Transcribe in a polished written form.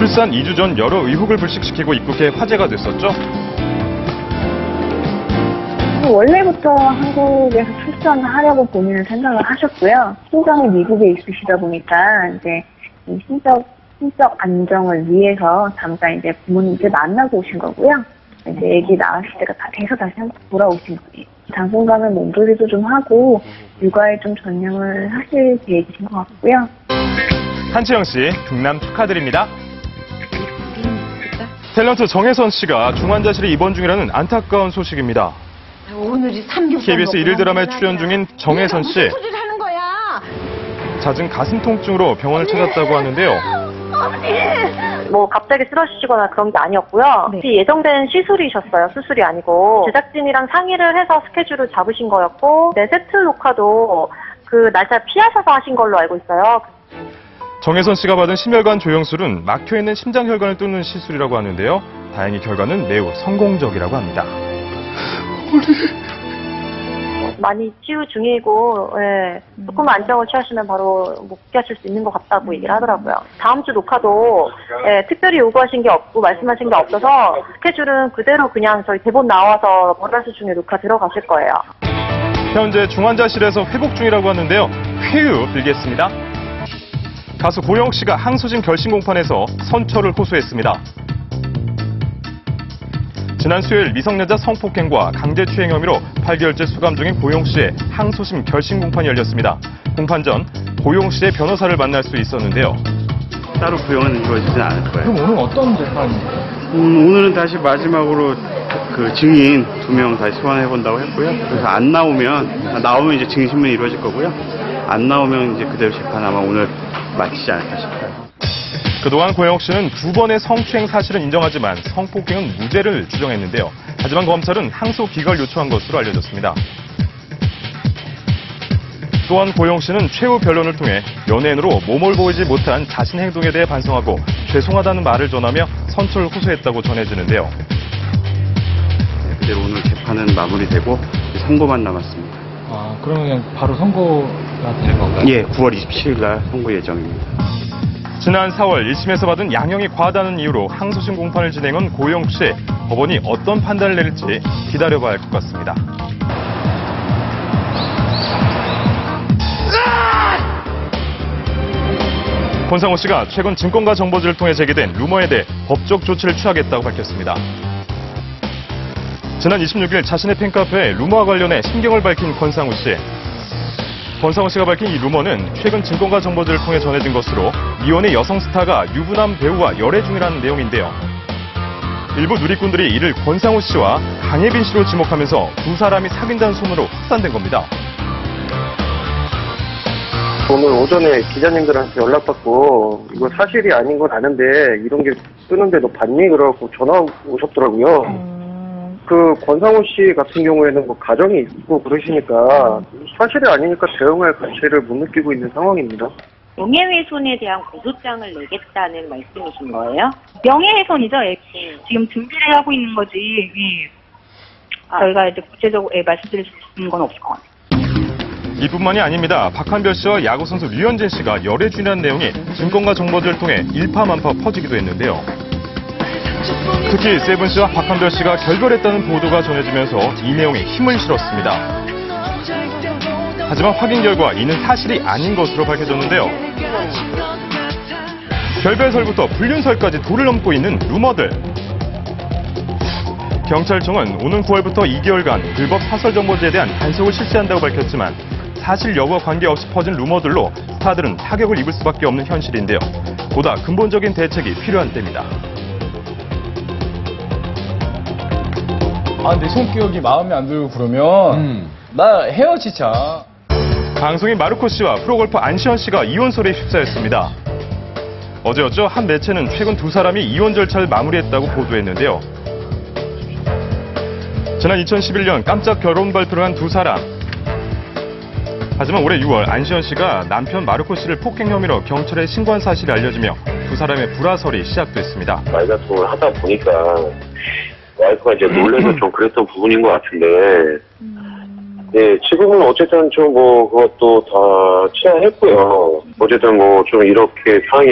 출산 2주 전 여러 의혹을 불식시키고 입국해 화제가 됐었죠. 원래부터 한국에서 출산을 하려고 본인은 생각을 하셨고요. 친정이 미국에 있으시다 보니까 이제 이 신적 안정을 위해서 잠깐 이제 부모님들 만나고 오신 거고요. 이제 아기 낳았을 때가 다 돼서 다시 한국 돌아오신 거예요. 당분간은 몸조리도 좀 하고 육아에 좀 전념을 하실 계획이신 것 같고요. 한채영 씨, 등남 축하드립니다. 탤런트 정혜선 씨가 중환자실에 입원 중이라는 안타까운 소식입니다. 오늘이 3교 KBS 일일 드라마에 출연 중인 정혜선 씨. 무슨 소리를 하는 거야? 잦은 가슴 통증으로 병원을 찾았다고 하는데요. 뭐 갑자기 쓰러지시거나 그런 게 아니었고요. 네. 예정된 시술이셨어요. 수술이 아니고 제작진이랑 상의를 해서 스케줄을 잡으신 거였고 세트 녹화도 그 날짜 피하셔서 하신 걸로 알고 있어요. 정혜선 씨가 받은 심혈관 조영술은 막혀있는 심장혈관을 뚫는 시술이라고 하는데요. 다행히 결과는 매우 성공적이라고 합니다. 많이 치유 중이고 조금 안정을 취하시면 바로 복귀하실 수 있는 것 같다고 얘기를 하더라고요. 다음 주 녹화도 특별히 요구하신 게 없고 말씀하신 게 없어서 스케줄은 그대로 그냥 저희 대본 나와서 보너스 중에 녹화 들어가실 거예요. 현재 중환자실에서 회복 중이라고 하는데요. 쾌유 빌겠습니다. 가수 고영욱 씨가 항소심 결심 공판에서 선처를 호소했습니다. 지난 수요일 미성년자 성폭행과 강제추행 혐의로 8개월째 수감 중인 고영욱 씨의 항소심 결심 공판이 열렸습니다. 공판 전 고영욱 씨의 변호사를 만날 수 있었는데요. 따로 구형은 이루어지진 않을 거예요. 그럼 오늘 어떤 재판인가요? 오늘은 다시 마지막으로 그 증인 2명 다시 소환해본다고 했고요. 그래서 안 나오면 이제 증인신문이 이루어질 거고요. 안 나오면 이제 그대로 재판 아마 오늘 마치지 않을까 싶어요. 그동안 고영욱 씨는 2번의 성추행 사실은 인정하지만 성폭행은 무죄를 주장했는데요. 하지만 검찰은 항소 기각을 요청한 것으로 알려졌습니다. 또한 고영욱 씨는 최후 변론을 통해 연예인으로 몸을 보이지 못한 자신 행동에 대해 반성하고 죄송하다는 말을 전하며 선처를 호소했다고 전해지는데요. 그대로 오늘 재판은 마무리되고 선고만 남았습니다. 아, 그러면 그냥 바로 선고가 될 건가요? 예, 9월 27일 날 선고 예정입니다. 지난 4월 1심에서 받은 양형이 과하다는 이유로 항소심 공판을 진행한 고영욱 씨. 법원이 어떤 판단을 내릴지 기다려봐야 할 것 같습니다. 권상우 씨가 최근 증권가 정보지를 통해 제기된 루머에 대해 법적 조치를 취하겠다고 밝혔습니다. 지난 26일 자신의 팬카페에 루머와 관련해 심경을 밝힌 권상우 씨. 권상우 씨가 밝힌 이 루머는 최근 증권가 정보지를 통해 전해진 것으로 미혼의 여성 스타가 유부남 배우와 열애 중이라는 내용인데요. 일부 누리꾼들이 이를 권상우 씨와 강예빈 씨로 지목하면서 두 사람이 사귄다는 소문으로 확산된 겁니다. 오늘 오전에 기자님들한테 연락받고 이거 사실이 아닌 건 아는데 이런 게 뜨는데 너 봤니? 그러고 전화 오셨더라고요. 그 권상우 씨 같은 경우에는 뭐 가정이 있고 그러시니까 사실이 아니니까 대응할 가치를 못 느끼고 있는 상황입니다. 명예훼손에 대한 고소장을 내겠다는 말씀이신 거예요? 명예훼손이죠. 지금 준비를 하고 있는 거지. 저희가 이제 구체적으로 말씀드릴 수 있는 건 없을 것 같아요. 이뿐만이 아닙니다. 박한별 씨와 야구선수 류현진 씨가 열애 중이라는 내용이 증권가 정보지를 통해 일파만파 퍼지기도 했는데요. 특히 세븐 씨와 박한별 씨가 결별했다는 보도가 전해지면서 이 내용에 힘을 실었습니다. 하지만 확인 결과 이는 사실이 아닌 것으로 밝혀졌는데요. 결별설부터 불륜설까지 도를 넘고 있는 루머들. 경찰청은 오는 9월부터 2개월간 불법 사설 정보지에 대한 단속을 실시한다고 밝혔지만 사실 여부와 관계없이 퍼진 루머들로 스타들은 타격을 입을 수밖에 없는 현실인데요. 보다 근본적인 대책이 필요한 때입니다. 내 성격이 마음에 안 들고 그러면 나 헤어지자. 방송인 마르코 씨와 프로골퍼 안시현 씨가 이혼설에 휩싸였습니다. 어제였죠. 한 매체는 최근 두 사람이 이혼 절차를 마무리했다고 보도했는데요. 지난 2011년 깜짝 결혼 발표를 한 두 사람. 하지만 올해 6월 안시현 씨가 남편 마르코 씨를 폭행 혐의로 경찰에 신고한 사실이 알려지며 두 사람의 불화설이 시작됐습니다. 말다툼을 하다 보니까 와이프가 이제 놀래서 좀 그랬던 부분인 것 같은데, 네, 지금은 어쨌든 좀 그것도 다 취하했고요. 어쨌든 좀 이렇게 상황이